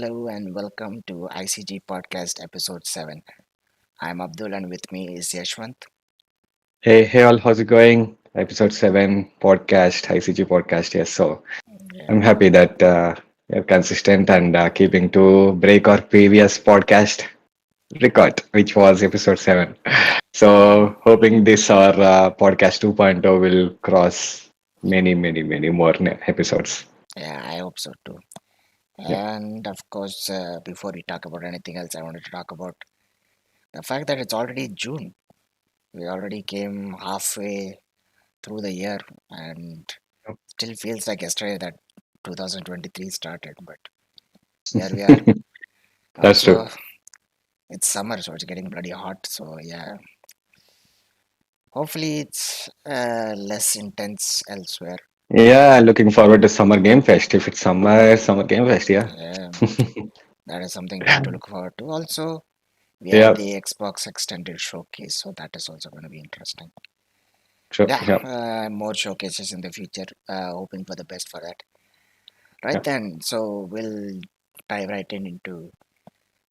Hello and welcome to ICG Podcast Episode 7. I'm Abdul and with me is Yesvanth. Hey all, how's it going? Episode 7 podcast, ICG podcast. Yes, so I'm Yeah, happy that you're consistent and keeping to break our previous podcast record, which was episode 7. yeah, So, hoping this our podcast 2.0 will cross many more episodes. yeah, I hope so too. Yeah. And of course, before we talk about anything else, I wanted to talk about the fact that it's already June. We already came halfway through the year and still feels like yesterday that 2023 started, but here we are. That's true. Also, it's summer, so it's getting bloody hot. So, yeah, hopefully it's less intense elsewhere. Yeah, looking forward to Summer Game Fest. If it's Summer Game Fest, yeah. Yeah, that is something good to look forward to. Also, we have Yeah, the Xbox Extended Showcase, so that is also going to be interesting. sure. Yeah, Yeah, more showcases in the future. Hoping for the best for that. Right yeah. then, so we'll dive right into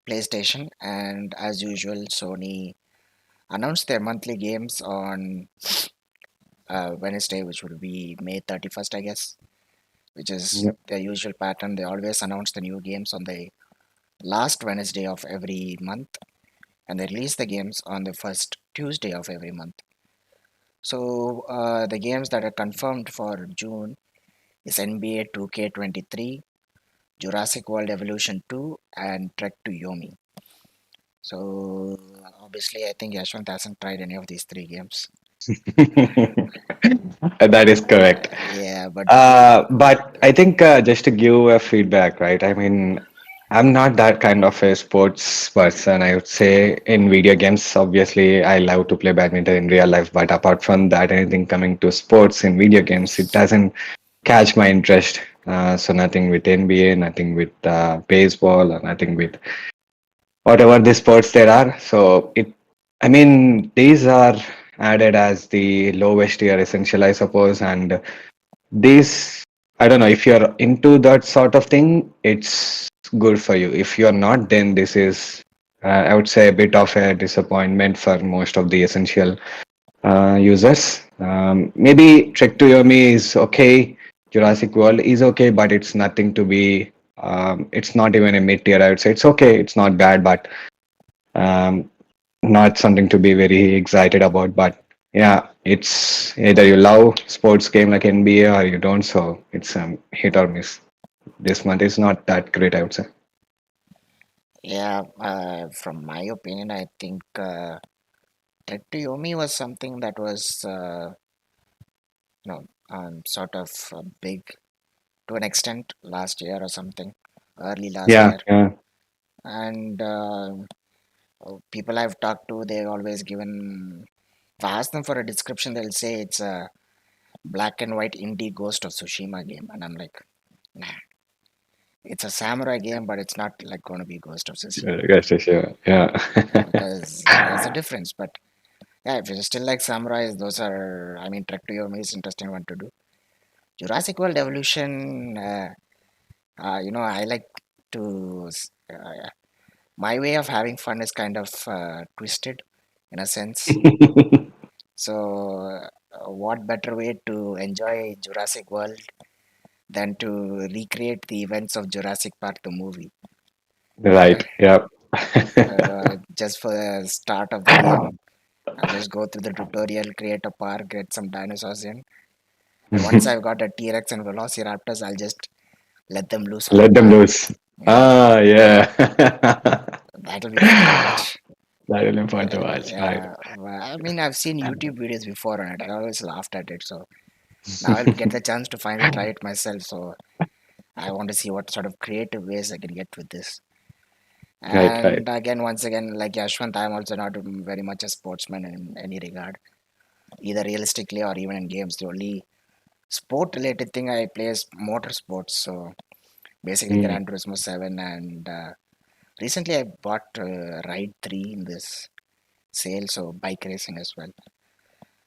PlayStation, and as usual, Sony announced their monthly games on Wednesday, which will be May 31st, I guess, which is Yeah. their usual pattern. They always announce the new games on the last Wednesday of every month, and they release the games on the first Tuesday of every month. So the games that are confirmed for June is NBA 2K23, Jurassic World Evolution 2, and Trek to Yomi. So obviously, I think Yashwant hasn't tried any of these three games. That is correct. Yeah, but we, But I think just to give a feedback, right? I mean, I'm not that kind of a sports person. I would say in video games, obviously, I love to play badminton in real life. But apart from that, anything coming to sports in video games, it doesn't catch my interest. So nothing with NBA, nothing with baseball, or nothing with whatever the sports there are. So I mean, these are added as the lowest tier essential, I suppose, and these, I don't know, if you're into that sort of thing, it's good for you. If you're not, then this is, I would say, a bit of a disappointment for most of the essential users. Maybe Trek to Yomi is okay, Jurassic World is okay, but it's nothing to be. It's not even a mid tier. I would say it's okay. It's not bad, but um, not something to be very excited about. But yeah, it's either you love sports game like NBA or you don't. So it's hit or miss. This month is not that great, I would say. yeah, from my opinion, I think Trek to Yomi was something that was, sort of big to an extent last year or something, early last Yeah, year. yeah. And people I've talked to, they've always given, if I ask them for a description, they'll say it's a black and white indie Ghost of Tsushima game. And I'm like, nah, it's a samurai game, but it's not like going to be Ghost of Tsushima Yes, yes, yeah, yeah. because there's a difference. But yeah, if you still like samurais, those are, I mean, Trek to Yomi is interesting one to do. Jurassic World Evolution, I like to. My way of having fun is kind of twisted in a sense. So, what better way to enjoy Jurassic World than to recreate the events of Jurassic Park, the movie? Uh, Right, yeah. just for the start of the game, I'll just go through the tutorial, create a park, get some dinosaurs in, and once I've got a T Rex and Velociraptors, I'll just let them loose on the Let them park. loose. Yeah, Ah, yeah. that'll be fun to watch. That will be fun to watch. Right. Well, I mean, I've seen YouTube videos before on it. I always laughed at it. So now I'll get the chance to finally try it myself. So I want to see what sort of creative ways I can get with this. Right, right. And again, once again, like Yashwant, I'm also not very much a sportsman in any regard, either realistically or even in games. The only sport related thing I play is motorsports. So basically, Mm. Gran Turismo 7. And recently, I bought Ride 3 in this sale, so bike racing as well.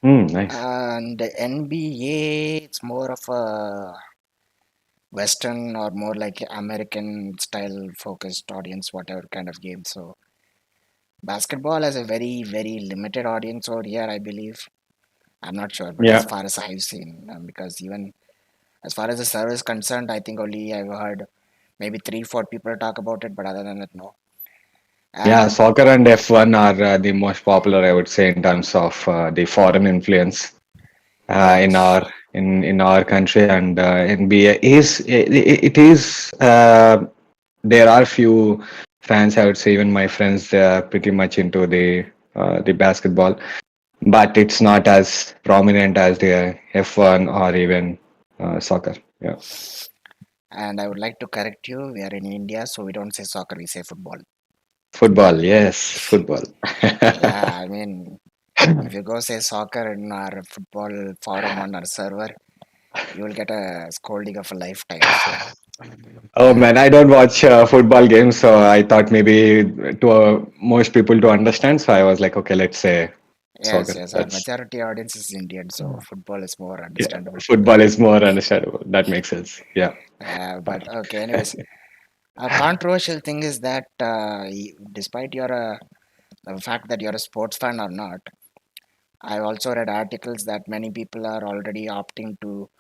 Mm, nice. And NBA, it's more of a Western or more like American style focused audience, whatever kind of game. So basketball has a very, very limited audience over here, I believe. I'm not sure, but as Yeah. far as I've seen, because even as far as the server is concerned, I think only I've heard maybe three, four people talk about it, but other than that, no. Yeah, And soccer and F1 are the most popular, I would say, in terms of the foreign influence in yes, our country, and NBA is it is there are few fans, I would say, even my friends, they are pretty much into the basketball, but it's not as prominent as the F1 or even soccer. Yeah, and I would like to correct you. We are in India, so we don't say soccer, we say football. football, yes, football. Yeah, I mean, if you go say soccer in our football forum on our server, you will get a scolding of a lifetime. So, Oh man, I don't watch football games, so I thought maybe to most people to understand. So I was like, okay, let's say yes, soccer. yes, our That's majority audience is Indian, so football is more yeah, understandable to them. football is more understandable. That makes sense. Yeah. But okay, anyways, a controversial thing is that despite the fact that you're a sports fan or not, I've also read articles that many people are already opting to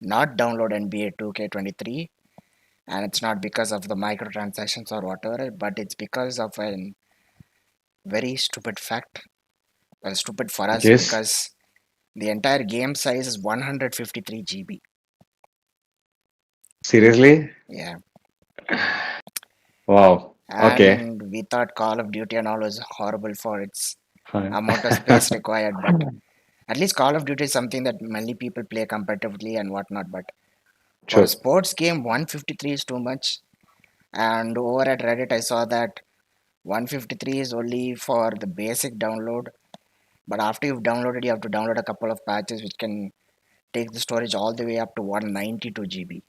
not download NBA 2K23, and it's not because of the microtransactions or whatever, but it's because of a very stupid fact. Well, stupid for Which us is because the entire game size is 153 GB. seriously? Yeah, Wow. Okay. and we thought Call of Duty and all was horrible for its Fine. amount of space required, but at least Call of Duty is something that many people play competitively and whatnot. But for a True. sports game, 153 is too much. And over at Reddit, I saw that 153 is only for the basic download. But after you've downloaded, you have to download a couple of patches which can take the storage all the way up to 192 GB.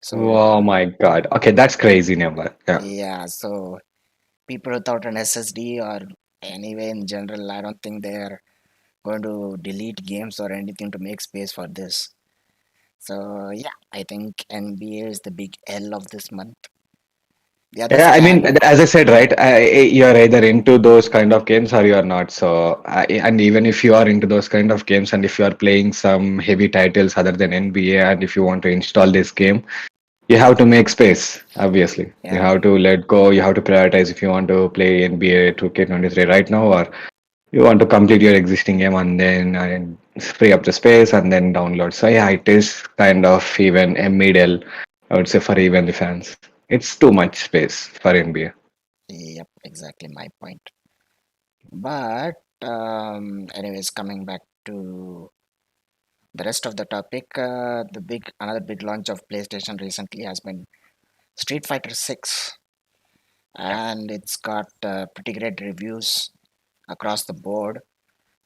So Oh my God. Okay, that's crazy number. Yeah. yeah, so people without an SSD or anyway in general, I don't think they're going to delete games or anything to make space for this. So yeah, I think NBA is the big L of this month. The other Yeah, I mean, scan, as I said, right, you're either into those kind of games or you're not. So, and even if you are into those kind of games, and if you are playing some heavy titles other than NBA, and if you want to install this game, you have to make space, obviously. You yeah, have to let go, you have to prioritize if you want to play NBA 2K23 right now, or you want to complete your existing game and then free up the space and then download. So yeah, it is kind of even a middle, I would say, for even the fans. It's too much space for NBA. yep, exactly my point. But anyways, coming back to the rest of the topic, the big another big launch of PlayStation recently has been Street Fighter 6, Yeah. and it's got pretty great reviews across the board,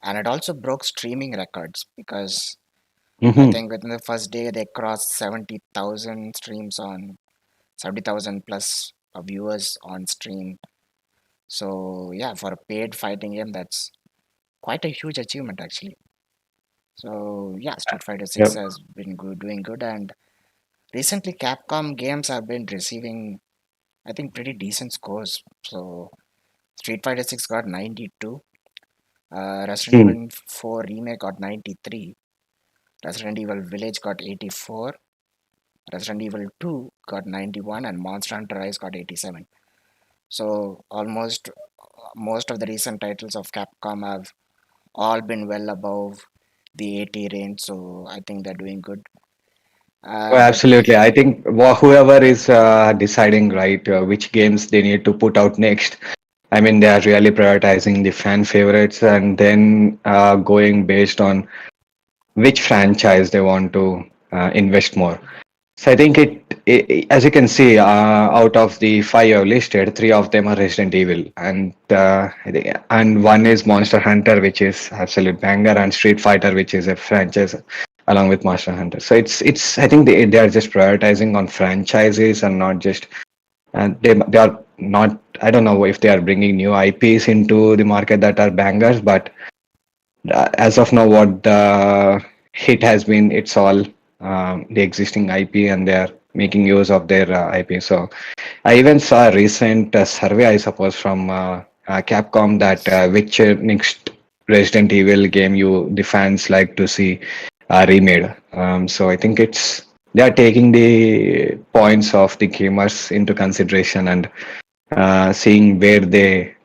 and it also broke streaming records because I Hmm. think within the first day they crossed 70,000 streams on 70,000 plus viewers on stream. So yeah, for a paid fighting game, that's quite a huge achievement actually. So yeah, Street Fighter 6 Yep. has been good, doing good, and recently Capcom games have been receiving, I think, pretty decent scores. So Street Fighter 6 got 92, Resident Hmm. Evil 4 Remake got 93, Resident Evil Village got 84, Resident Evil 2 got 91, and Monster Hunter Rise got 87. So almost most of the recent titles of Capcom have all been well above the 80 range. So I think they're doing good. Oh, But absolutely. I think whoever is deciding right which games they need to put out next, I mean, they are really prioritizing the fan favorites and then going based on which franchise they want to invest more. So I think as you can see, out of the five I've listed, three of them are Resident Evil, and and one is Monster Hunter, which is absolute banger, and Street Fighter, which is a franchise along with Monster Hunter. So it's I think they are just prioritizing on franchises and not just and they are not. I don't know if they are bringing new IPs into the market that are bangers, but as of now, what the hit has been, it's all the existing IP, and they're making use of their IP. So I even saw a recent survey, I suppose, from Capcom that which next Resident Evil game you the fans like to see remade. So I think it's they are taking the points of the gamers into consideration and seeing where they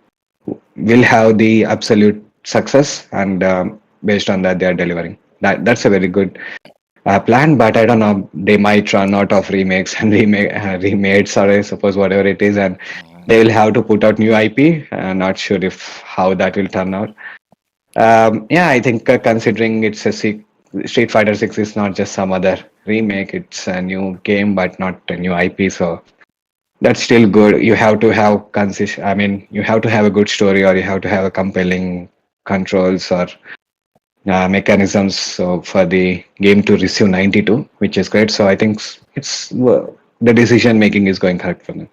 will have the absolute success, and based on that they are delivering. That's a very good plan, but I don't know. They might run out of remakes and remakes, or I suppose whatever it is, and Mhm. they will have to put out new IP. Not sure if how that will turn out. Yeah, I think considering it's a Street Fighter 6 is not just some other remake; it's a new game, but not a new IP. So that's still good. You have to have I mean, you have to have a good story, or you have to have a compelling controls or mechanisms so for the game to receive 92, which is great. So I think it's the decision making is going correct for me.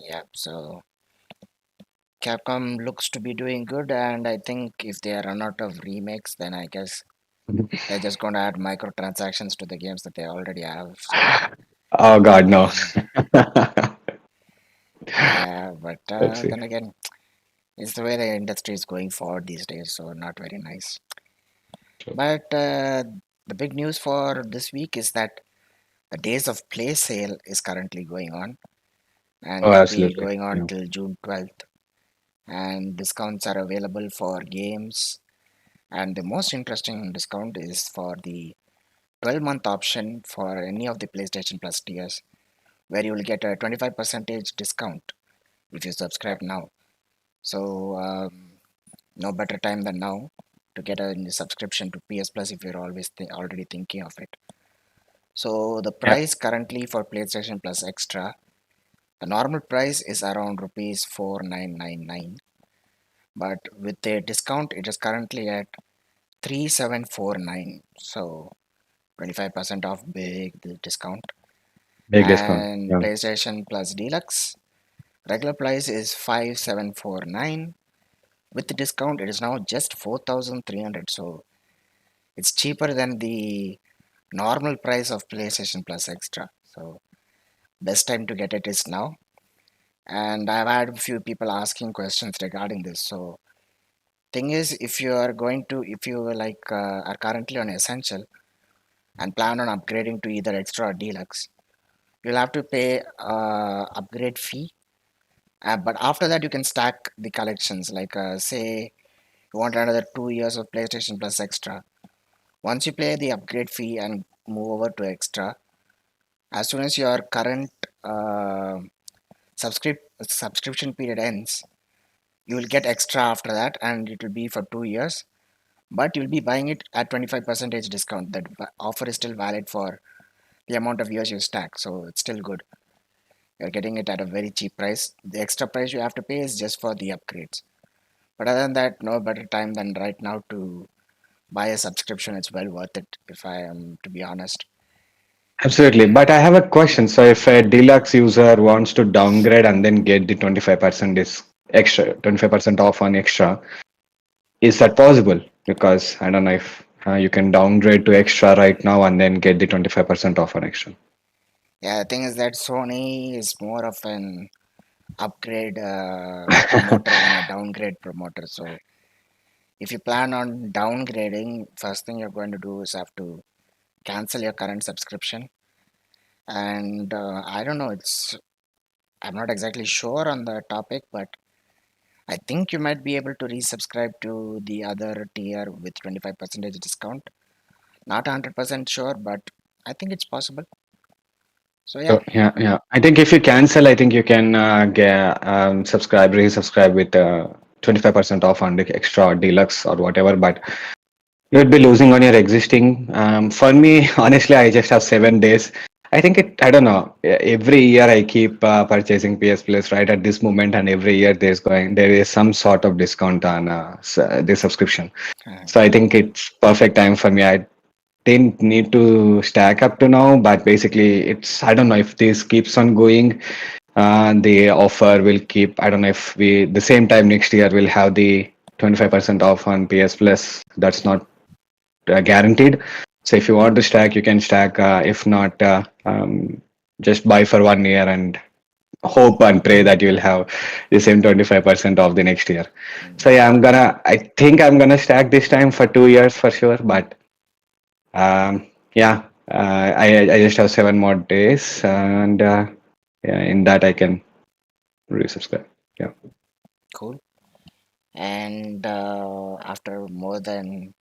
Yeah, so Capcom looks to be doing good, and I think if they run out of remakes, then I guess they're just going to add microtransactions to the games that they already have. So, Oh God, no. yeah, but Let's see. then again, it's the way the industry is going forward these days, so not very nice. But the big news for this week is that the Days of Play sale is currently going on, and Oh, it'll be absolutely. going on Yeah. till June 12th. And discounts are available for games, and the most interesting discount is for the 12-month option for any of the PlayStation Plus tiers, where you will get a 25% discount if you subscribe now. So, no better time than now to get a subscription to PS Plus if you're already thinking of it. So, the Yeah. price currently for PlayStation Plus Extra, the normal price is around rupees 4999, but with the discount, it is currently at 3749. So, 25% off, big discount. Big discount. And Yeah. PlayStation Plus Deluxe, regular price is 5749. With the discount, it is now just 4300. So it's cheaper than the normal price of PlayStation Plus Extra. So best time to get it is now. And I've had a few people asking questions regarding this. So thing is, if you are currently on Essential and plan on upgrading to either Extra or Deluxe, you'll have to pay upgrade fee. But after that, you can stack the collections. Like say you want another 2 years of PlayStation Plus Extra. Once you pay the upgrade fee and move over to Extra, as soon as your current uh, subscription period ends, you will get Extra after that, and it will be for 2 years. But you'll be buying it at 25% discount. That offer is still valid for the amount of years you stack, so it's still good. You're getting it at a very cheap price. The extra price you have to pay is just for the upgrades. But other than that, no better time than right now to buy a subscription. It's well worth it, if I am to be honest. Absolutely. But I have a question. So if a deluxe user wants to downgrade and then get the 25% is extra, 25% off on extra, is that possible? Because I don't know if you can downgrade to extra right now and then get the 25% off on extra. Yeah, the thing is that Sony is more of an upgrade promoter than a downgrade promoter. So if you plan on downgrading, first thing you're going to do is have to cancel your current subscription. And I don't know, I'm not exactly sure on the topic, but I think you might be able to resubscribe to the other tier with 25% discount. Not 100% sure, but I think it's possible. So yeah, So yeah, yeah. I think if you cancel, I think you can resubscribe with 25% off on the extra or deluxe or whatever. But you'd be losing on your existing. For me, honestly, I just have 7 days. I think I don't know. Every year I keep purchasing PS Plus right at this moment, and every year there is some sort of discount on the subscription. So I think it's perfect time for me. I didn't need to stack up to now, but basically it's I don't know if this keeps on going. The offer will keep. I don't know if we the same time next year we'll have the 25% off on PS Plus. That's not guaranteed. So if you want to stack, you can stack. If not, just buy for 1 year and hope and pray that you'll have the same 25% of the next year. So Yeah, yeah, I think I'm gonna stack this time for 2 years for sure. But yeah, I just have 7 more days, and yeah, in that I can resubscribe. Yeah. cool. And after more than,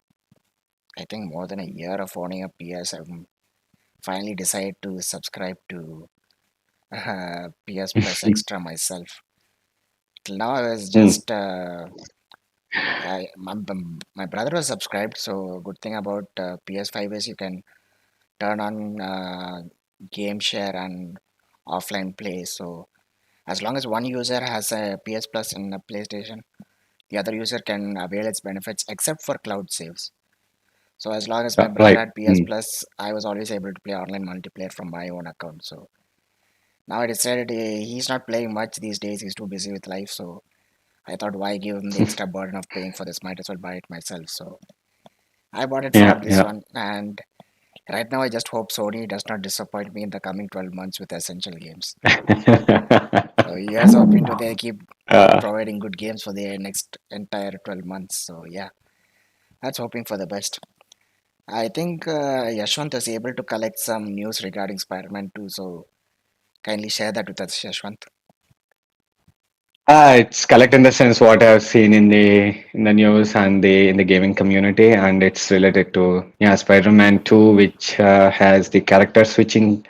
I think more than a year of owning a PS, I'm finally decided to subscribe to PS Plus Extra myself. Till now, I was Mm. just my brother was subscribed. So good thing about PS5 is you can turn on game share and offline play. So as long as one user has a PS Plus in a PlayStation, the other user can avail its benefits except for cloud saves. So as long as my brother Right. had PS Mm. Plus, I was always able to play online multiplayer from my own account. So now I decided he's not playing much these days. He's too busy with life. So I thought, why give him the extra burden of paying for this? Might as well buy it myself. So I bought it for Yeah. this Yeah. one. And right now, I just hope Sony does not disappoint me in the coming 12 months with essential games. So here's hoping to they keep uh, providing good games for the next entire 12 months. So yeah, that's hoping for the best. I think Yashwant was able to collect some news regarding Spider-Man 2. So kindly share that with us, Yashwant. it's collect in the sense what I've seen in the news and the in the gaming community, and it's related to yeah Spider-Man 2, which has the character switching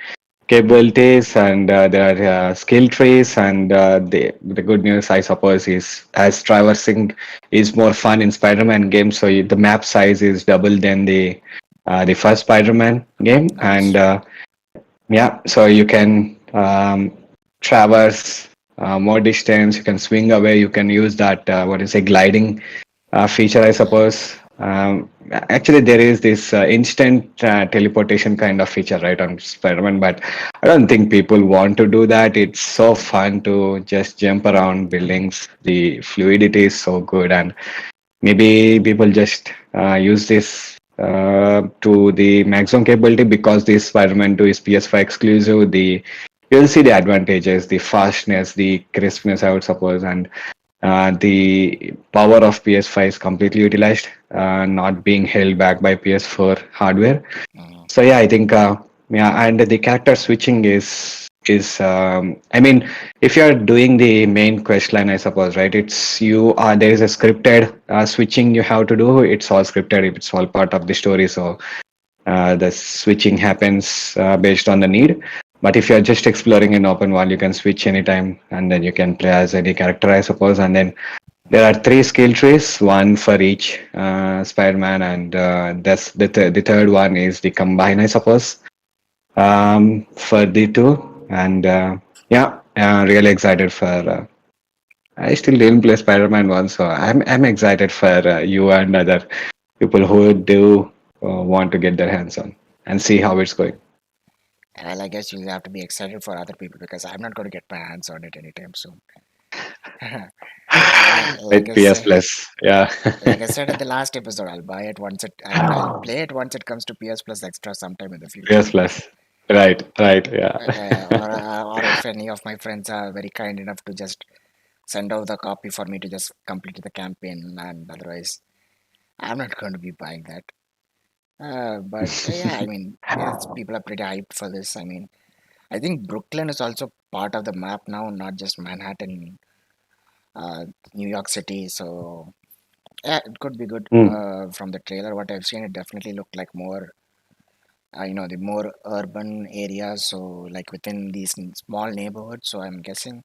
capabilities, and there are skill trees, and the good news I suppose is as traversing is more fun in Spider-Man games, so the map size is double than the first Spider-Man game, and Nice. yeah, so you can traverse more distance. You can swing away. You can use that what is a gliding feature, I Yeah. suppose. Actually, there is this instant teleportation kind of feature, right, on Spider-Man, but I don't think people want to do that. It's so fun to just jump around buildings. The fluidity is so good, and maybe people just use this to the maximum capability because this Spider-Man 2 is PS5 exclusive. You'll see the advantages, the fastness, the crispness, I would suppose, and the power of PS5 is completely utilized, not being held back by PS4 hardware. Mhm. So yeah, I think yeah, and the character switching is I mean, if you're doing the main quest line, I suppose, right? It's you are there is a scripted switching you have to do. It's all scripted. It's all part of the story. So the switching happens based on the need. But if you're just exploring an open world, you can switch anytime, and then you can play as any character, I suppose. And then there are three skill trees, one for each Spider-Man, and that's the third one is the combine, I suppose, for the two. And yeah, really excited for. I still didn't play Spider-Man one, so I'm excited for you and other people who do want to get their hands on and see how it's going Well, I guess you'll have to be excited for other people because I'm not going to get my hands on it anytime soon. Like with I PS said, Plus. Yeah, like I said at the last episode, I'll buy it once it. I mean, I'll play it once it comes to PS Plus Extra sometime in the future. PS Plus. Right, right, yeah. Or if any of my friends are very kind enough to just send out the copy for me to just complete the campaign, and otherwise, I'm not going to be buying that. But yeah, I mean, yes, people are pretty hyped for this. I mean, I think Brooklyn is also part of the map now, not just Manhattan, uh, New York City. So yeah, it could be good. Mm, From the trailer, what I've seen, it definitely looked like more, the more urban areas. So like within these small neighborhoods. So I'm guessing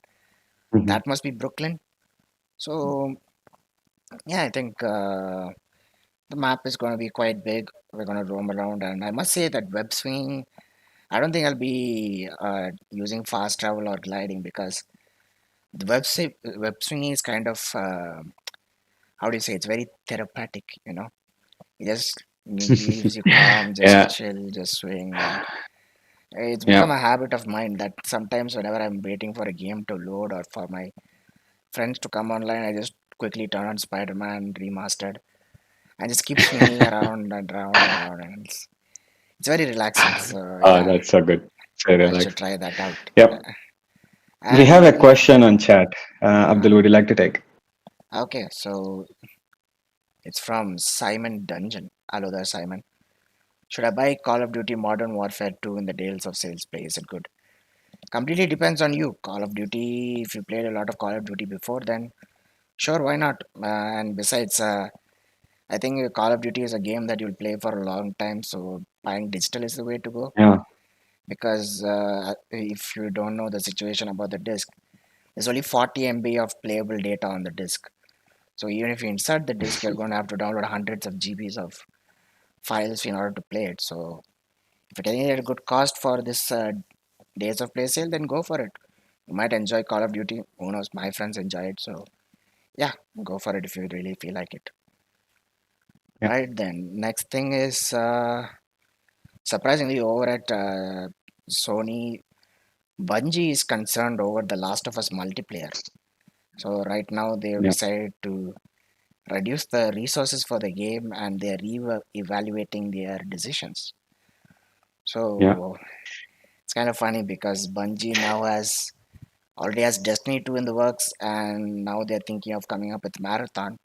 mhm, that must be Brooklyn. So yeah, I think the map is going to be quite big. We're going to roam around, and I must say that web swinging. I don't think I'll be using fast travel or gliding because the web swinging is kind of how do you say? It's very therapeutic. It just leaves you calm, just yeah, chill, just swing, and it's become yeah. a habit of mine that sometimes whenever I'm waiting for a game to load or for my friends to come online, I just quickly turn on Spider-Man Remastered and just keep swinging around and around and around. It's very relaxing. So Oh, yeah, that's so good. So I should relaxed. try that out. Yep. We have a And question on chat. uh, Abdul, would you like to take? okay, so it's from Simon Dungeon. Hello there, Simon. Should I buy Call of Duty Modern Warfare 2 in the Dales of Sales Play? Is it good? Completely depends on you. Call of Duty, if you played a lot of Call of Duty before, then sure, why not? And besides, I think Call of Duty is a game that you'll play for a long time, so buying digital is the way to go. Yeah. Because if you don't know the situation about the disc, there's only 40 MB of playable data on the disc. So even if you insert the disc, you're going to have to download hundreds of GBs of files in order to play it. So if you're getting it at a good cost for this days of play sale, then go for it. You might enjoy Call of Duty. Who knows? My friends enjoy it. So yeah, go for it if you really feel like it. Yeah. Right then, next thing is surprisingly over at Sony, Bungie is concerned over the Last of Us multiplayer. So right now they've Yeah. decided to reduce the resources for the game and they're evaluating their decisions. Yeah. So it's kind of funny because Bungie now has already has Destiny 2 in the works and now they're thinking of coming up with Marathon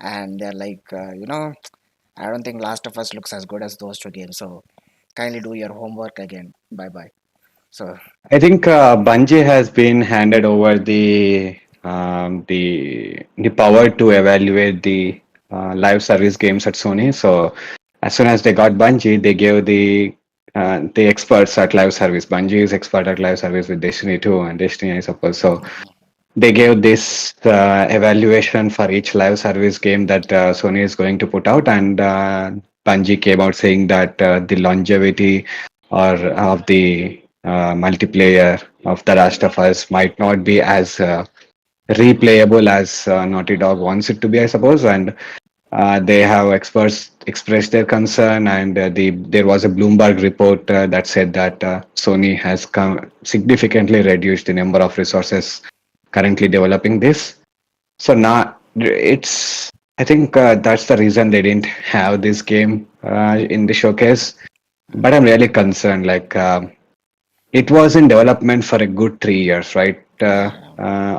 and they're like, I don't think Last of Us looks as good as those two games. So kindly do your homework again. Bye bye. So I think Bungie has been handed over the power to evaluate the live service games at Sony. So as soon as they got Bungie, they gave the experts at live service. Bungie is expert at live service with Destiny 2 and Destiny, I suppose. So they gave this evaluation for each live service game that Sony is going to put out, and Bungie came out saying that the longevity or of the multiplayer of The Last of Us might not be as replayable as Naughty Dog wants it to be, I suppose, and they have experts expressed their concern, and there was a Bloomberg report that said that Sony has significantly reduced the number of resources currently developing this. So now it's I think that's the reason they didn't have this game in the showcase. But I'm really concerned. Like it was in development for a good 3 years, right? yeah,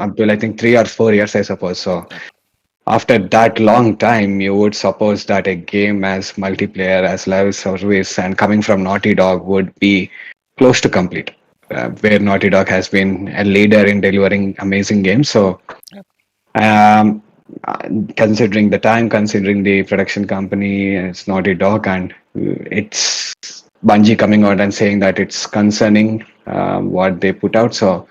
Up to I think 3 or 4 years, I suppose. So yep, after that long time, you would suppose that a game as multiplayer, as live service, and coming from Naughty Dog would be close to complete, where Naughty Dog has been a leader in delivering amazing games. So, yep. um, considering the time, considering the production company, it's Naughty Dog, and it's Bungie coming out and saying that it's concerning what they put out. So,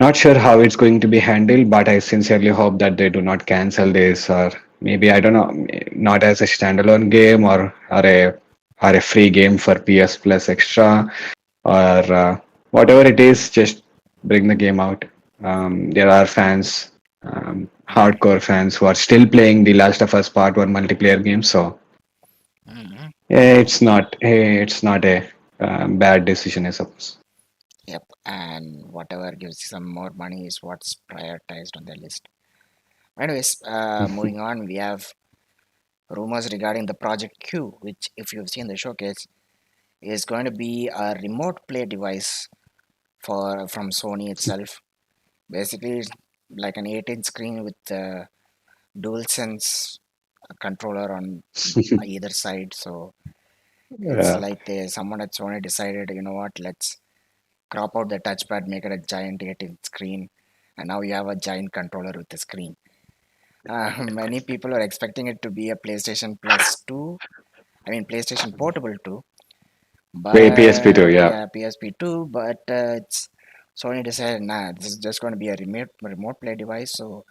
not sure how it's going to be handled, but I sincerely hope that they do not cancel this, or maybe I don't know, not as a standalone game or a free game for PS Plus Extra or whatever it is. Just bring the game out. There are fans, hardcore fans who are still playing the Last of Us Part One multiplayer game, so Hmm. it's not a bad decision, I suppose. Yep, and whatever gives some more money is what's prioritized on the list. Anyways, moving on, we have rumors regarding the Project Q, which, if you've seen the showcase, is going to be a remote play device for from Sony itself. Basically, it's like an 8-inch screen with dual sense controller on either side. So it's Yeah. like someone at Sony decided, you know what, let's crop out the touchpad, make it a giant 8-inch screen, and now you have a giant controller with a screen. Many people are expecting it to be a PlayStation Plus 2, I mean PlayStation Portable 2, PSP too, but yeah. yeah, PSP 2, but it's Sony decided, nah, this is just going to be a remote play device. So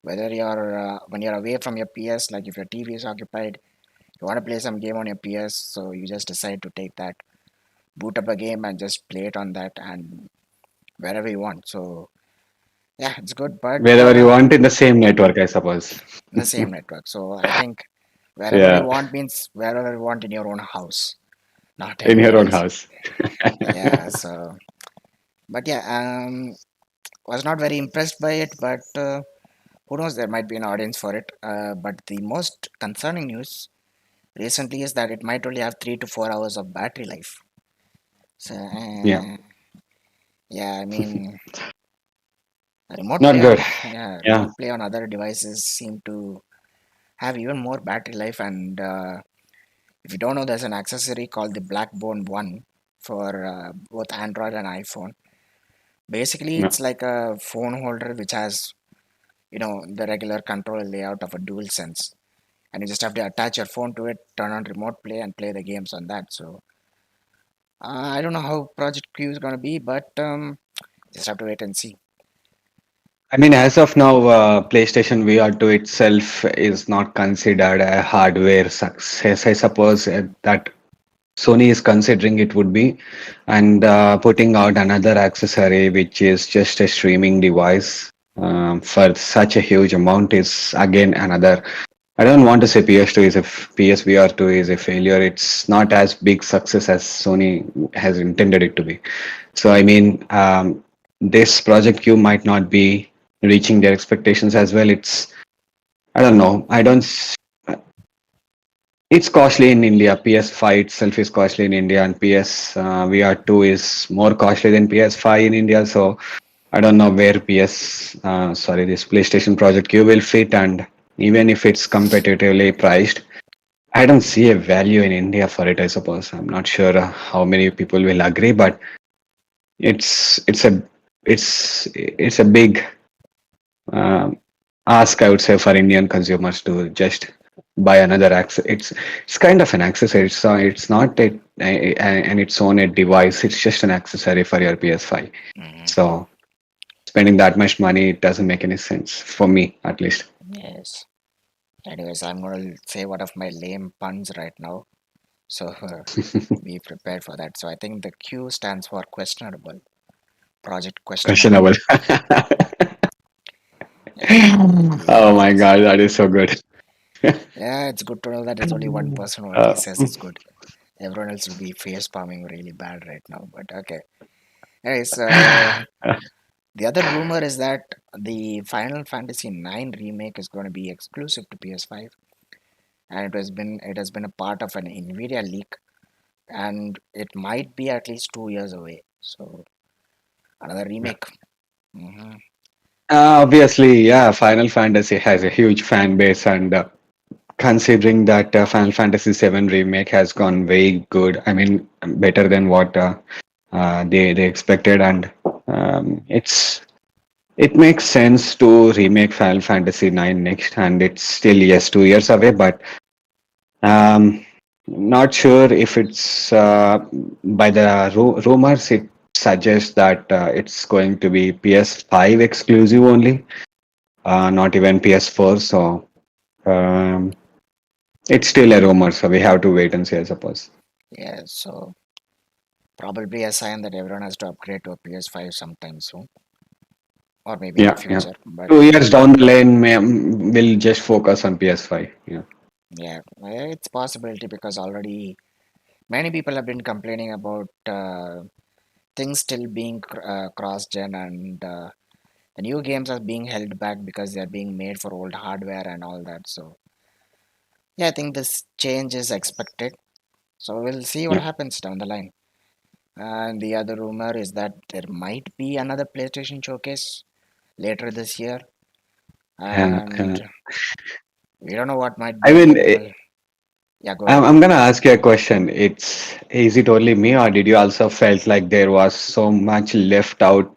whether you're when you're away from your PS, like if your TV is occupied, you want to play some game on your PS, so you just decide to take that, boot up a game, and just play it on that, and wherever you want. So yeah, it's good, but Wherever you want in the same network, I suppose. in the same network. So I think wherever you Yeah, want means wherever you want in your own house, not in anywhere your own else. house. Yeah. So, but yeah, was not very impressed by it. But who knows? There might be an audience for it. But the most concerning news recently is that it might only have 3 to 4 hours of battery life. So, Yeah, yeah, I mean, remote not play good. on yeah, Yeah. remote play on other devices seem to have even more battery life. And if you don't know, there's an accessory called the Blackbone One for both Android and iPhone. Basically, Yeah. it's like a phone holder which has the regular control layout of a dual sense, and you just have to attach your phone to it, turn on remote play, and play the games on that. So I don't know how Project Q is gonna be, but just have to wait and see. I mean, as of now, PlayStation VR2 itself is not considered a hardware success. I suppose that Sony is considering it would be, and putting out another accessory which is just a streaming device for such a huge amount is again another. I don't want to say PS2 is a PSVR2 is a failure. It's not as big success as Sony has intended it to be. So I mean, this Project Q might not be reaching their expectations as well. It's I don't know. I don't. It's costly in India. PS5 itself is costly in India, and PS VR2 is more costly than PS5 in India. So I don't know where this PlayStation Project Q will fit, and even if it's competitively priced, I don't see a value in India for it. I suppose I'm not sure how many people will agree, but it's it's a it's a big um, ask, I would say, for Indian consumers to just buy another access. It's kind of an accessory. It's not and its own a device. It's just an accessory for your PS5. Hmm. So spending that much money, it doesn't make any sense for me, at least. Yes. Anyways, I'm gonna say one of my lame puns right now, so be prepared for that. So I think the Q stands for questionable. Project questionable. Questionable. Oh my Yes. God, that is so good. Yeah, it's good to know that it's only one person who at Uh, least says it's good. Everyone else will be face palming really bad right now. But okay. Anyways, the other rumor is that the Final Fantasy IX remake is going to be exclusive to PS5, and it has been a part of an Nvidia leak, and it might be at least 2 years away. So another remake. Hmm. Obviously, yeah, Final Fantasy has a huge fan base, and considering that Final Fantasy VII Remake has gone very good, I mean, better than what they expected, and it makes sense to remake Final Fantasy IX next, and it's still yes 2 years away, but um, not sure if it's by the rumors it suggests that it's going to be PS5 exclusive only, not even PS4. So um, it's still a rumor, so we have to wait and see, I suppose. Yeah, so probably a sign that everyone has to upgrade to a PS5 sometime soon, or maybe in the Yeah, yeah. future. But 2 years down the lane, we'll just focus on PS5. Yeah, yeah, it's possibility because already many people have been complaining about things still being cross-gen, and the new games are being held back because they're being made for old hardware and all that. So yeah, I think this change is expected. So we'll see what yeah, happens down the line. And the other rumor is that there might be another PlayStation showcase later this year, yeah. and we don't know what might I be mean, available. Yeah, go I'm, ahead. I'm gonna ask you a question. Is it only me, or did you also felt like there was so much left out?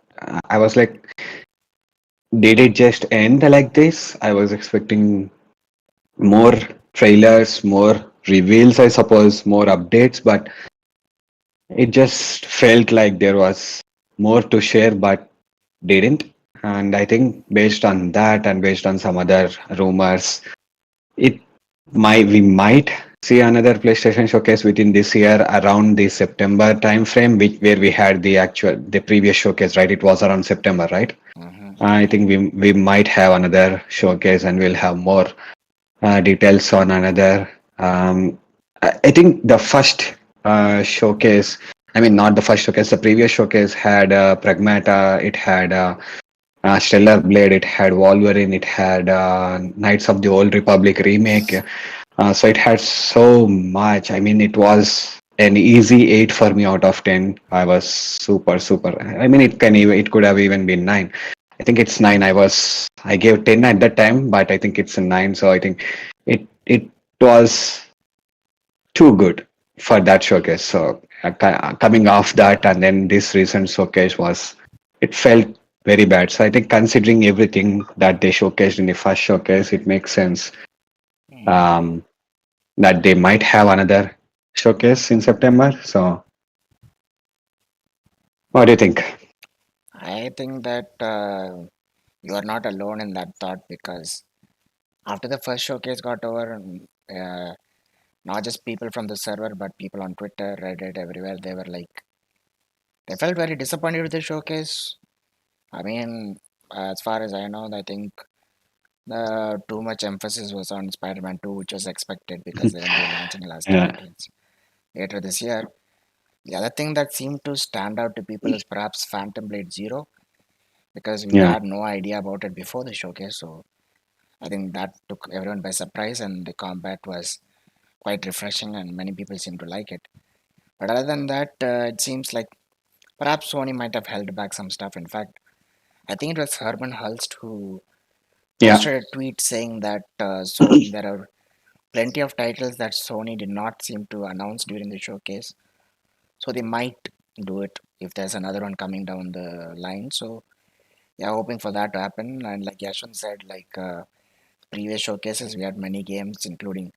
I was like, did it just end like this? I was expecting more trailers, more reveals, I suppose, more updates, but it just felt like there was more to share, but didn't. And I think based on that and based on some other rumors, it we might see another PlayStation showcase within this year around the September timeframe, where we had the previous showcase, right? It was around September, right? I Yeah. think we might have another showcase and we'll have more details on another. I think the first showcase, I mean, not the first showcase, the previous showcase had Pragmata, it had Stellar Blade, it had Wolverine, it had Knights of the Old Republic remake. So it had so much. I mean, it was an easy 8 for me out of 10. I was super, super. I mean, it could have even been 9. I think it's 9. I gave 10 at that time, but I think it's a 9. So I think it was too good for that showcase. So coming off that, and then this recent showcase it felt very bad. So I think considering everything that they showcased in the first showcase, it makes sense. Mm. Um, that they might have another showcase in September. So, what do you think? I think that you are not alone in that thought because after the first showcase got over, not just people from the server, but people on Twitter, Reddit, everywhere, they were like, they felt very disappointed with the showcase. I mean, as far as I know, I think too much emphasis was on Spider-Man 2, which was expected because they're going to be launching last Yeah, event later this year. The other thing that seemed to stand out to people is perhaps Phantom Blade Zero because we yeah, had no idea about it before the showcase. So I think that took everyone by surprise, and the combat was quite refreshing, and many people seem to like it. But other than that, it seems like perhaps Sony might have held back some stuff. In fact, I think it was Herman Hulst who yeah, posted a tweet saying that there are plenty of titles that Sony did not seem to announce during the showcase, so they might do it if there's another one coming down the line. So yeah, hoping for that to happen. And like Yashwant said, like previous showcases, we had many games, including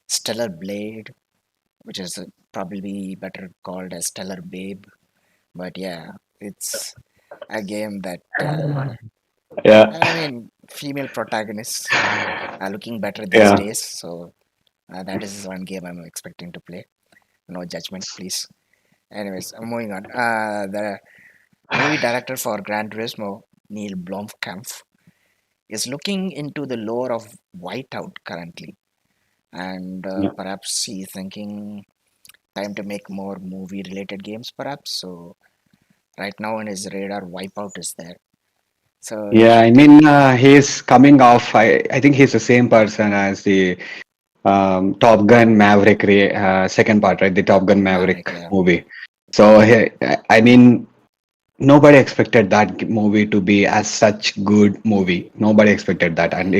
Stellar Blade, which is probably better called as Stellar Babe. But yeah, it's a game that yeah, I mean, female protagonists are looking better these yeah, days. So that is one game I'm expecting to play. No judgment, please. Anyways, moving on. The movie director for Gran Turismo, Neil Blomkamp, is looking into the lore of Whiteout currently, and yeah, perhaps he's thinking time to make more movie-related games, perhaps. So right now on his radar, Wipeout is there. So yeah. yeah, I mean, he's coming off. I think he's the same person as the Top Gun Maverick second part, right? The Top Gun Maverick, Maverick yeah. movie. So, I mean, nobody expected that movie to be as such good movie. Nobody expected that, and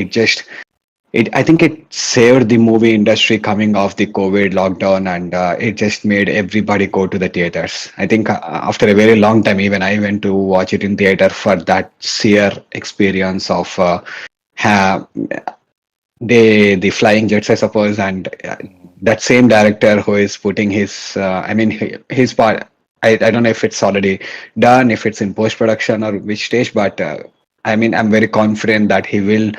Mm, I think it saved the movie industry coming off the COVID lockdown, and it just made everybody go to the theaters. I think after a very long time, even I went to watch it in theater for that sheer experience of ha- the flying jets, I suppose, and mm, that same director who is putting I mean, his part. I don't know if it's already done, if it's in post production or which stage, but I mean, I'm very confident that he will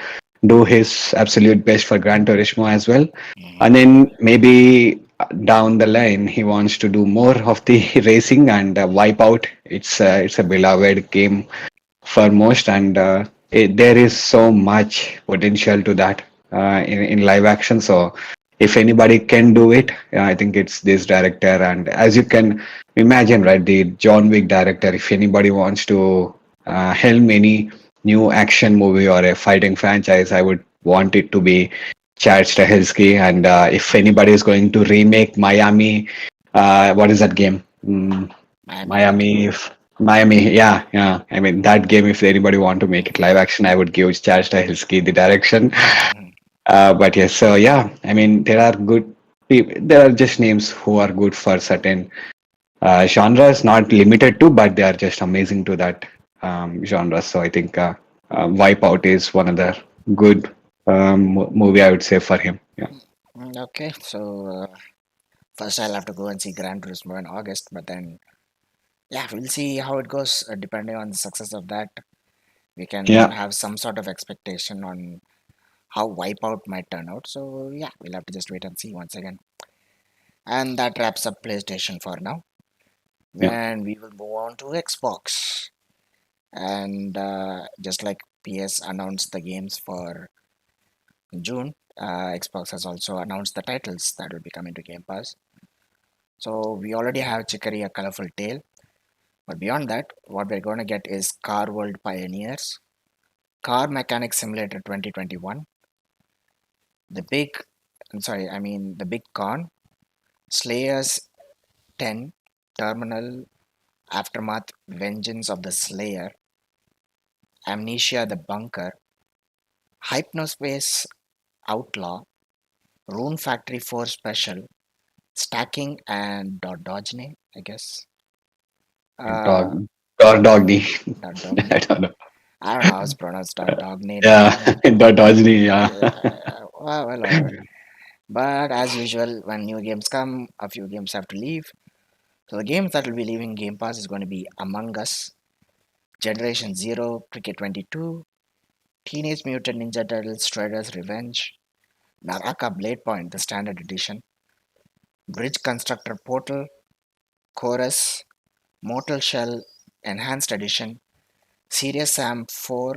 do his absolute best for Gran Turismo as well. mm, And then maybe down the line, he wants to do more of the racing and Wipeout. It's a beloved game for most, and there is so much potential to that in live action. So if anybody can do it, I think it's this director. And as you can imagine, right, the John Wick director, if anybody wants to helm any new action movie or a fighting franchise, I would want it to be Chad Stahelski. And if anybody is going to remake Miami, what is that game? Miami Heat. Miami, Miami, yeah, yeah. I mean, that game, if anybody want to make it live action, I would give Chad Stahelski the direction. Mhm. But yes, so yeah, I mean, there are good people, there are just names who are good for certain genres, not limited to, but they are just amazing to that genre. So I think Wipeout is one of the good movie I would say for him. Yeah, Okay, so first I'll have to go and see Gran Turismo in August, but then yeah, we'll see how it goes. Depending on the success of that, we can yeah, have some sort of expectation on how Wipeout might turn out. So yeah, we'll have to just wait and see once again. And that wraps up PlayStation for now. yeah, When we will move on to Xbox, and just like PS announced the games for June, Xbox has also announced the titles that will be coming to Game Pass. So we already have Chicory, A Colorful Tale, but beyond that, what we're going to get is Car World Pioneers, Car Mechanic Simulator 2021, the big I'm sorry, I mean the big con, Slayers 10, Terminal, Aftermath, Vengeance of the Slayer, Amnesia the Bunker, Hypnospace Outlaw, Rune Factory 4 Special, Stacking, and Dodgene, I guess. Uh, Dog or doggy. I Dogny. don't know. I don't know how it's pronounced. Dogne, Yeah, Dogny. Dodgy. Yeah. Well, whatever. But as usual, when new games come, a few games have to leave. So the games that will be leaving Game Pass is going to be Among Us, Generation Zero, Cricket 22, Teenage Mutant Ninja Turtles Shredder's Revenge, Naraka Blade Point, the Standard Edition, Bridge Constructor Portal, Chorus, Mortal Shell Enhanced Edition, Serious Sam 4,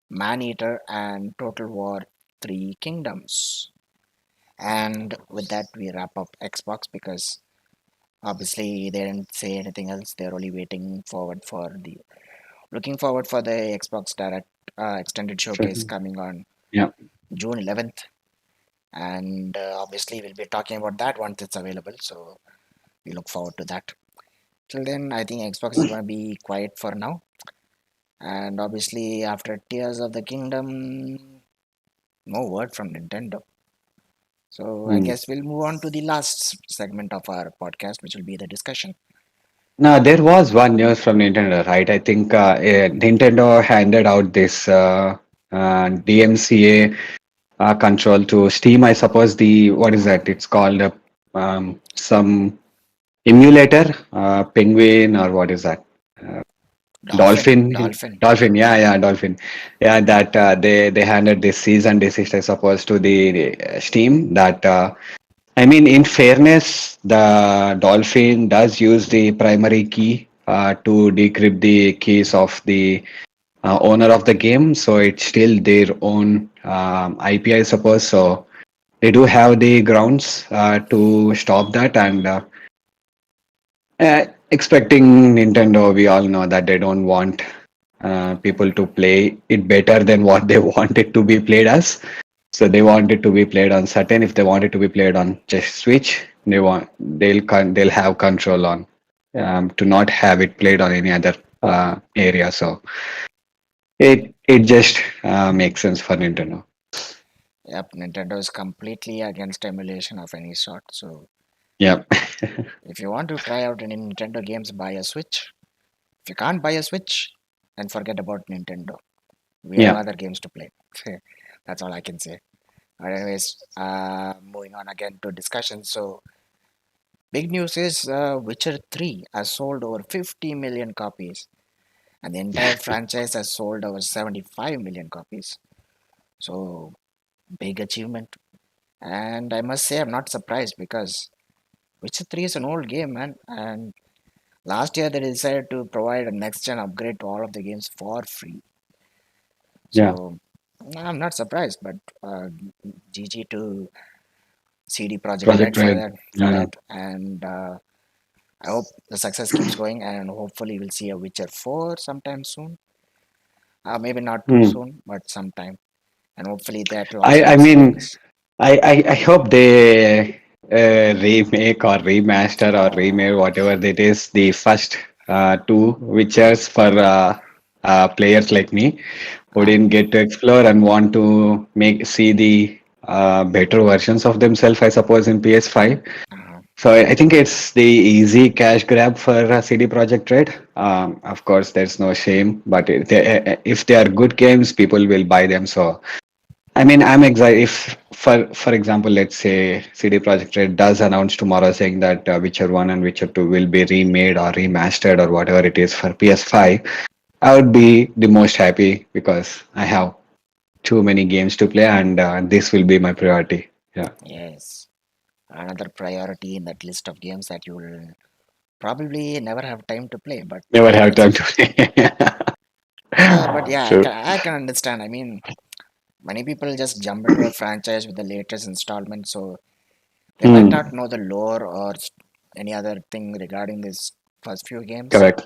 Man Eater, and Total War 3 Kingdoms. And with that, we wrap up Xbox because obviously they didn't say anything else. They're only looking forward for the Xbox Direct extended showcase Certain. coming on Yeah. June 11th. And obviously, we'll be talking about that once it's available. So we look forward to that. Till then, I think Xbox is going to be quiet for now. And obviously, after Tears of the Kingdom, no word from Nintendo. So I Hmm. guess we'll move on to the last segment of our podcast, which will be the discussion. Now, there was one news from Nintendo, right? I think Nintendo handed out this DMCA control to Steam. I suppose the what is that? It's called some emulator, Penguin, or what is that? Uh, Dolphin, Dolphin, Dolphin. Dolphin, yeah, Dolphin, yeah. That they handed this cease and desist, I suppose, to the Steam. That I mean, in fairness, the Dolphin does use the primary key to decrypt the keys of the owner of the game, so it's still their own IP, I suppose. So they do have the grounds to stop that, and expecting Nintendo, we all know that they don't want people to play it better than what they want it to be played as. So they want it to be played on certain. If they want it to be played on just Switch, they'll have control on to not have it played on any other area. So it just makes sense for Nintendo. Yep, Nintendo is completely against emulation of any sort. So Yep. if you want to try out any Nintendo games, buy a Switch. If you can't buy a Switch, then forget about Nintendo. We have Yeah. other games to play. That's all I can say. Anyways, moving on again to discussion. So big news is Witcher 3 has sold over 50 million copies, and the entire franchise has sold over 75 million copies. So big achievement. And I must say, I'm not surprised because Witcher 3 is an old game, man. And last year they decided to provide a next gen upgrade to all of the games for free. Yeah. So I'm not surprised, but GG to CD Project Project Red for Red. that, Yeah. and I hope the success keeps going, and hopefully we'll see a Witcher 4 sometime soon. Maybe not too Hmm. soon, but sometime, and hopefully that will I also I be mean seamless. I hope they remake or remaster or remake Oh, whatever it is the first two Witchers for players like me who uh, didn't get to explore and want to make see the better versions of themselves, I suppose, in PS5. uh, So I think it's the easy cash grab for CD Projekt Red. Of course, there's no shame, but if they are good games, people will buy them. So I mean, I'm excited if, for example, let's say CD Projekt Red does announce tomorrow saying that Witcher 1 and Witcher 2 will be remade or remastered or whatever it is for PS5. I would be the most happy because I have too many games to play and this will be my priority. Yeah, yes, another priority in that list of games that you will probably never have time to play. But never have that's time to okay. play. But yeah, I True, can I can understand. I mean, many people just jump into a franchise with the latest installment, so they might Hmm, not know the lore or any other thing regarding this first few games. correct.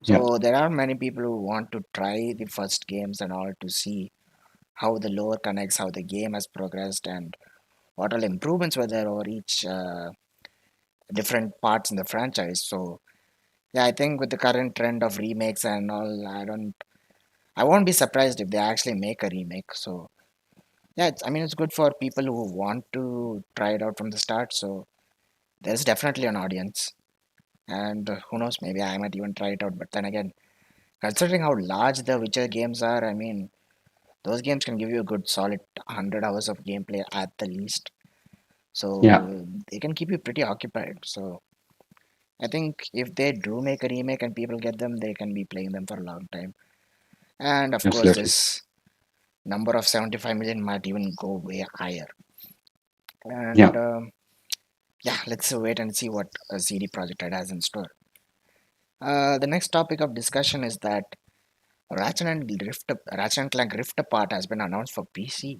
Yeah, So there are many people who want to try the first games and all to see how the lore connects, how the game has progressed, and what all improvements were there over each different parts in the franchise. So yeah, I think with the current trend of remakes and all, I won't be surprised if they actually make a remake. So yeah, I mean it's good for people who want to try it out from the start. So there's definitely an audience, and who knows, maybe I might even try it out. But then again, considering how large the Witcher games are, I mean those games can give you a good solid 100 hours of gameplay at the least. Yeah, So they can keep you pretty occupied. So I think if they do make a remake and people get them, they can be playing them for a long time. And of course, absolutely. this number of 75 million might even go way higher. Yeah. And yeah, let's wait and see what CD Projekt Red has in store. The next topic of discussion is that Ratchet and Clank Rift Apart has been announced for PC,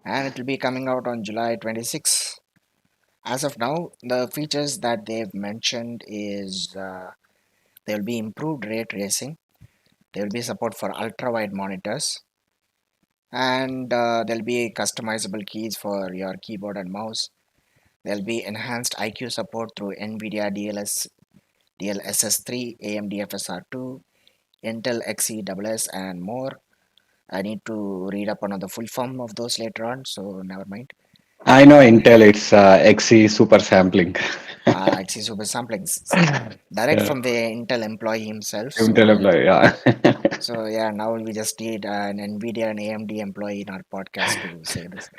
and it will be coming out on July 26th. As of now, the features that they've mentioned is there will be improved ray tracing, there will be support for ultra wide monitors, and there'll be customizable keys for your keyboard and mouse. There'll be enhanced IQ support through NVIDIA DLSS3, AMD FSR2, Intel XeSS, and more. I need to read up on the full form of those later on, so never mind. I know Intel, it's XE super sampling. Xe Super Sampling, direct Yeah, from the Intel employee himself. Intel employee, yeah. So yeah, now we just need an NVIDIA and AMD employee in our podcast to say this.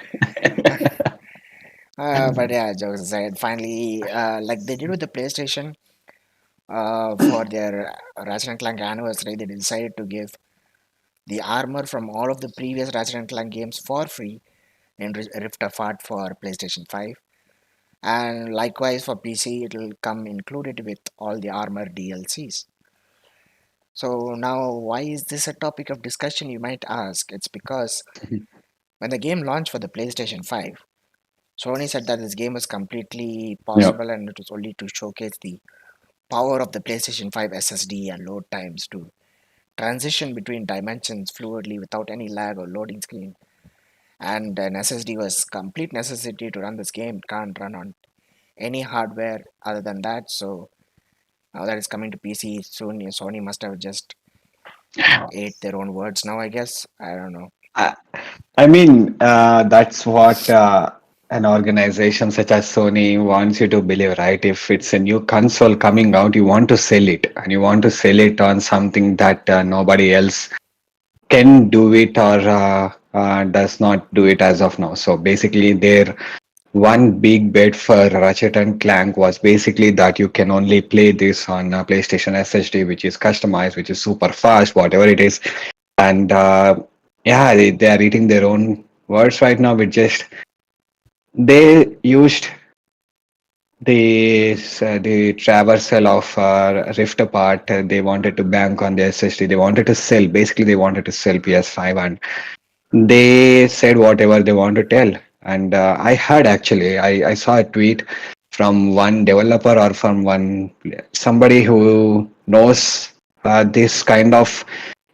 But yeah, jokes aside, finally, like they did with the PlayStation, for their Ratchet and Clank anniversary, they decided to give the armor from all of the previous Ratchet and Clank games for free in Rift Apart for PlayStation 5. And likewise for PC, it will come included with all the armor DLCs. So now, why is this a topic of discussion, you might ask? It's because when the game launched for the PlayStation 5, Sony said that this game was completely Yeah. possible and it was only to showcase the power of the PlayStation 5 SSD and load times to transition between dimensions fluidly without any lag or loading screen. And an SSD was complete necessity to run this game. It can't run on any hardware other than that. So now that it's coming to PC soon, Sony must have just ate their own words now, I guess. I don't know. I, I mean, that's what an organization such as Sony wants you to believe, right? If it's a new console coming out, you want to sell it, and you want to sell it on something that nobody else can do it or does not do it as of now. So basically, their one big bet for Ratchet and Clank was basically that you can only play this on a PlayStation SSD, which is customized, which is super fast, whatever it is. And yeah, they are eating their own words right now. With just they used the traversal of Rift Apart. They wanted to bank on the SSD. They wanted to sell. Basically, they wanted to sell PS5, and they said whatever they want to tell. And I heard actually, I saw a tweet from one developer or from one somebody who knows this kind of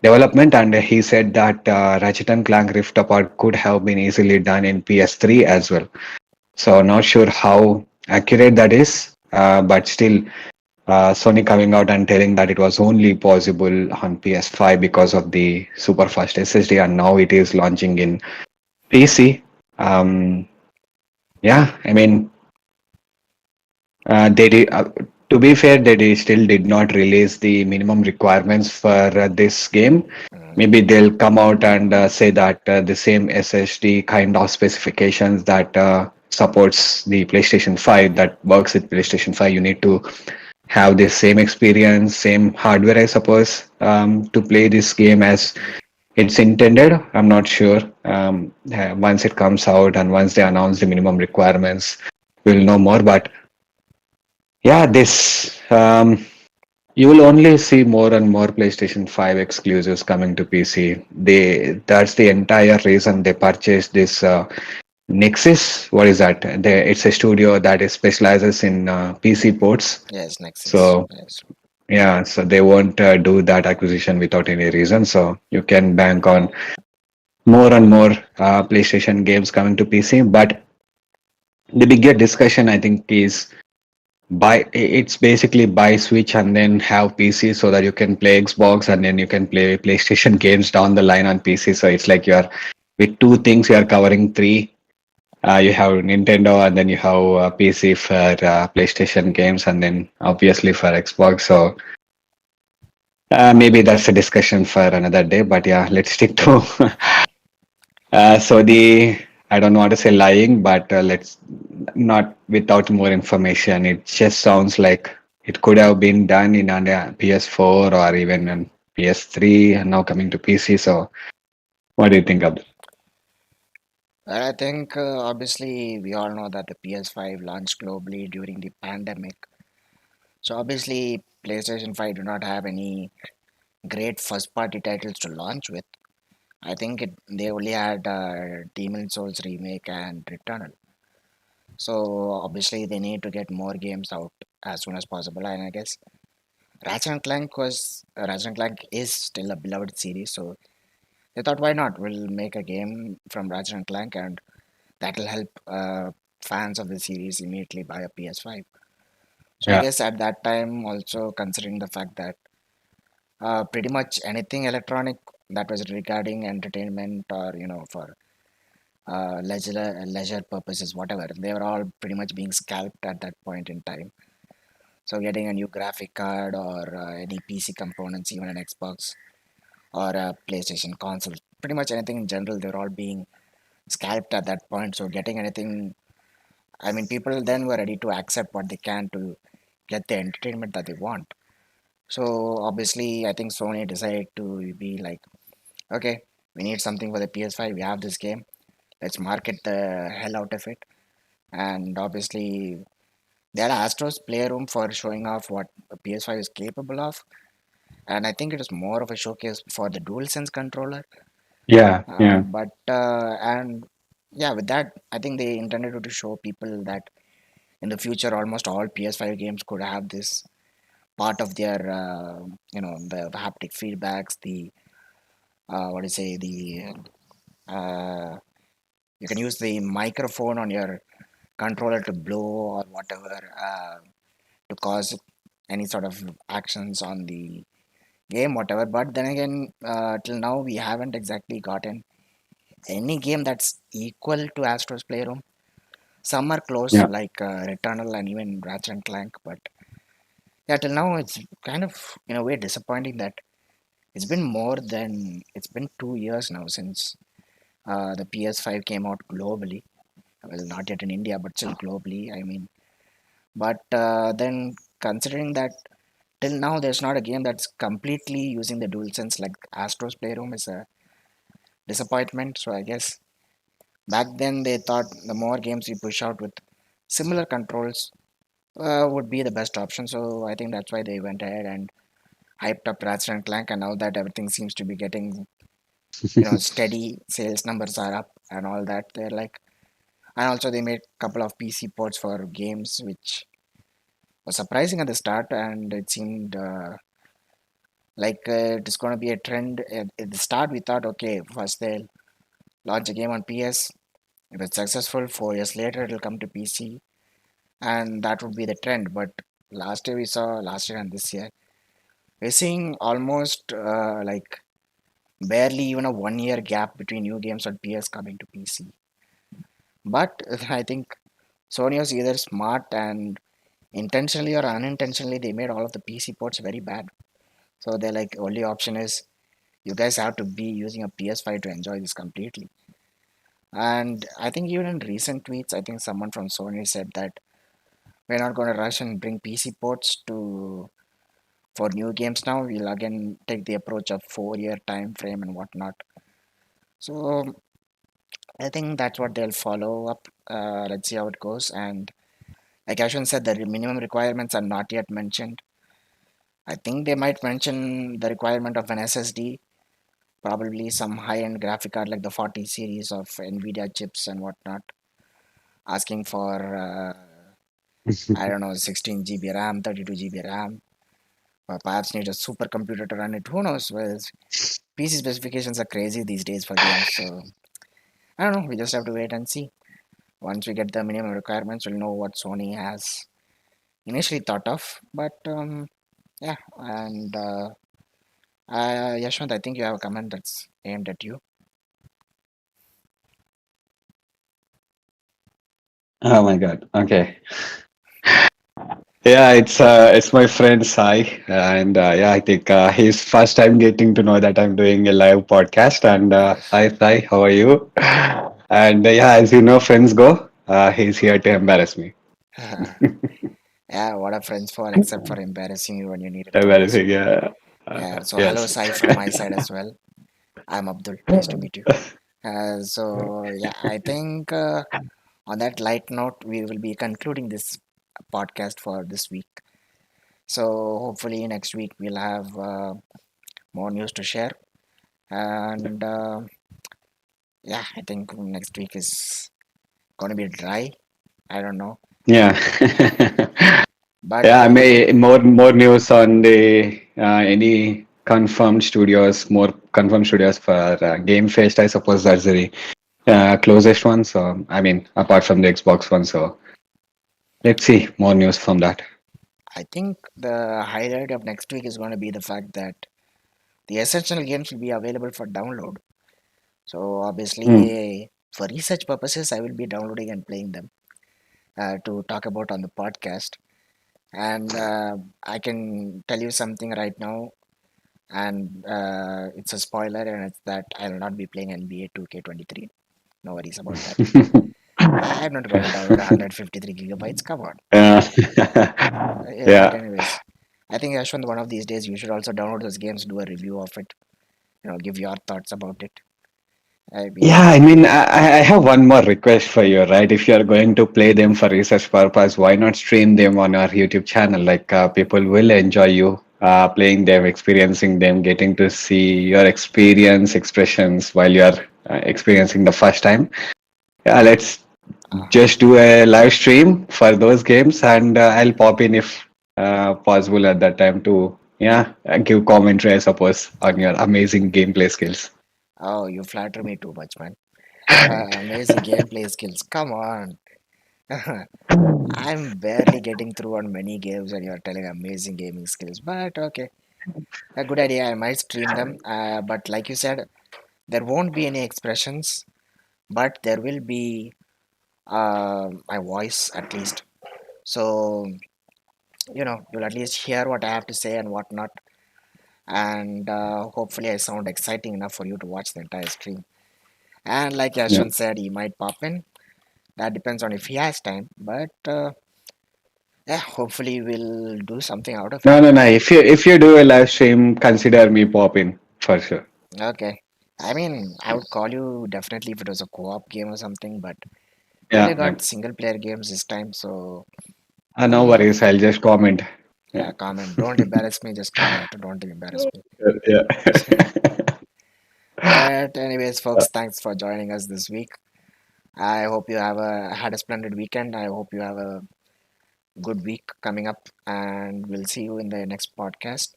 development, and he said that Ratchet and Clank Rift Apart could have been easily done in PS3 as well. So not sure how accurate that is, but still, Sony coming out and telling that it was only possible on PS5 because of the super fast SSD, and now it is launching in PC. Um, yeah, I mean, they did. To be fair, still did not release the minimum requirements for this game. Mm, Maybe they'll come out and say that the same SSD kind of specifications that supports the PlayStation 5, that works with PlayStation 5. You need to have the same experience, same hardware, I suppose, to play this game as it's intended. I'm not sure. Once it comes out and once they announce the minimum requirements, we'll know more. But yeah, this you will only see more and more PlayStation 5 exclusives coming to PC. That's the entire reason they purchased this Nexus. What is that? It's a studio that is specializes in PC ports. yes, Nexus. So Yes. yeah, so they won't do that acquisition without any reason. So you can bank on more and more PlayStation games coming to PC. But The bigger discussion I think is it's basically buy Switch and then have PC so that you can play Xbox and then you can play PlayStation games down the line on PC. So it's like you're with two things you are covering three. You have Nintendo and then you have PC for PlayStation games and then obviously for Xbox. So maybe that's a discussion for another day. But yeah, let's stick to so the I don't want to say lying, but let's not without more information. It just sounds like it could have been done in on a PS4 or even on PS3 and now coming to PC. So what do you think of that? I think obviously we all know that the PS5 launched globally during the pandemic. So obviously PlayStation 5 do not have any great first party titles to launch with. I think they only had Demon Souls remake and Returnal. So obviously they need to get more games out as soon as possible. And I guess Ratchet and Clank is still a beloved series. So they thought, why not? We'll make a game from Ratchet and Clank, and that'll help fans of the series immediately buy a PS5. So I Yeah, guess at that time, also considering the fact that pretty much anything electronic that was regarding entertainment or for leisure purposes, whatever, they were all pretty much being scalped at that point in time. So getting a new graphic card or any PC components, even an Xbox or a PlayStation console, pretty much anything in general, they're all being scalped at that point. So getting anything, I mean, people then were ready to accept what they can to get the entertainment that they want. So obviously, I think Sony decided to be like, okay, we need something for the PS5. We have this game. Let's market the hell out of it. And obviously, they had Astro's Playroom for showing off what a PS5 is capable of. And I think it is more of a showcase for the DualSense controller. yeah, yeah, And yeah, with that, I think they intended to show people that in the future, almost all PS5 games could have this part of their, the haptic feedbacks, the what do you say, the uh, you can use the microphone on your controller to blow or whatever to cause any sort of actions on the game, whatever. But then again, till now we haven't exactly gotten any game that's equal to Astro's Playroom. Some are close, yeah. like Returnal and even Ratchet and Clank, but yeah, till now it's kind of in a way disappointing that it's been 2 years now since the PS5 came out globally. Well, not yet in India, but still globally. I mean, but then considering that till now there's not a game that's completely using the DualSense like Astro's Playroom is a disappointment. So I guess back then they thought the more games we push out with similar controls would be the best option. So I think that's why they went ahead and hyped up Ratchet and Clank, and now that everything seems to be getting steady, sales numbers are up and all that. They're like, and also they made a couple of PC ports for games, which was surprising at the start, and it seemed like it's going to be a trend. At the start, we thought, okay, first they'll launch a game on PS. If it's successful, 4 years later, it'll come to PC, and that would be the trend. But last year and this year, we're seeing almost like barely even a 1 year gap between new games on PS coming to PC. But I think Sony was either smart and intentionally or unintentionally they made all of the PC ports very bad. So they're like only option is you guys have to be using a PS5 to enjoy this completely. And I think even in recent tweets, I think someone from Sony said that we're not going to rush and bring PC ports to for new games now. We'll again take the approach of 4 year time frame and whatnot. So I think that's what they'll follow up. Let's see how it goes. And like Ashwin said, the minimum requirements are not yet mentioned. I think they might mention the requirement of an SSD, probably some high-end graphic card like the 40 series of NVIDIA chips and whatnot, asking for I don't know 16 GB RAM, 32 GB RAM, or perhaps need a supercomputer to run it. Who knows? Well, PC specifications are crazy these days for games, so I don't know. We just have to wait and see. Once we get the minimum requirements, we'll know what Sony has initially thought of. But yeah, and Yashwant, I think you have a comment that's aimed at you. Oh my God. Okay. Yeah, it's my friend Sai, and yeah, I think he's first time getting to know that I'm doing a live podcast. And hi Sai, how are you? And yeah, as you know, friends go. He's here to embarrass me. Yeah, what are friends for except for embarrassing you when you need it the most? Embarrassing, yeah. Yeah, so hello Yes. Sai from my side as well. I'm Abdul. Nice to meet you. So yeah, I think on that light note, we will be concluding this podcast for this week. So hopefully next week we'll have more news to share. And yeah, I think next week is gonna be dry. I don't know, Yeah. but Yeah, I may more news on the any confirmed studios, more confirmed studios for Game Fest. I suppose that's the closest one. So I mean, apart from the Xbox one. So let's see more news from that. I think the highlight of next week is going to be the fact that the essential games will be available for download. So Mm. obviously, for research purposes, I will be downloading and playing them to talk about on the podcast. And I can tell you something right now, and it's a spoiler, and it's that I will not be playing NBA 2K23. No worries about that. I'm not going to download 153 gigabytes. Come on. Yeah. Yeah, but Yeah. anyways, I think Ashwant, one of these days you should also download those games, do a review of it. Give your thoughts about it. I Yeah, mean, I mean, I have one more request for you, right? If you're going to play them for research purpose, why not stream them on our YouTube channel? Like, people will enjoy you playing them, experiencing them, getting to see your experience, expressions while you're experiencing the first time. Yeah, let's uh-huh. just do a live stream for those games, and I'll pop in if possible at that time to, yeah, give commentary, I suppose, on your amazing gameplay skills. Oh, you flatter me too much, man. Amazing gameplay skills. Come on. I'm barely getting through on many games and you're telling amazing gaming skills. But okay, a good idea. I might stream them. But like you said, there won't be any expressions, but there will be my voice at least. So, you'll at least hear what I have to say and whatnot. And hopefully, I sound exciting enough for you to watch the entire stream. And like Yeah. Yashwant said, he might pop in. That depends on if he has time. But yeah, hopefully, we'll do something out of it. No, no, no. If you do a live stream, consider me popping for sure. Okay. I mean, I would call you definitely if it was a co-op game or something, but we only Yeah, yeah. got single player games this time, so No uh, worries. I'll just comment. yeah, Yeah. comment. Don't embarrass me, just comment. Don't embarrass me. Yeah. But anyways, folks, thanks for joining us this week. I hope you have had a splendid weekend. I hope you have a good week coming up, and we'll see you in the next podcast.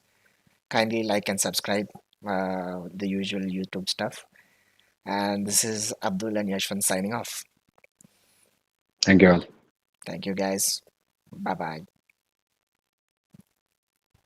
Kindly like and subscribe, the usual YouTube stuff. And this is Abdul and Yashwant signing off. Thank you all. Thank you, guys. Bye bye.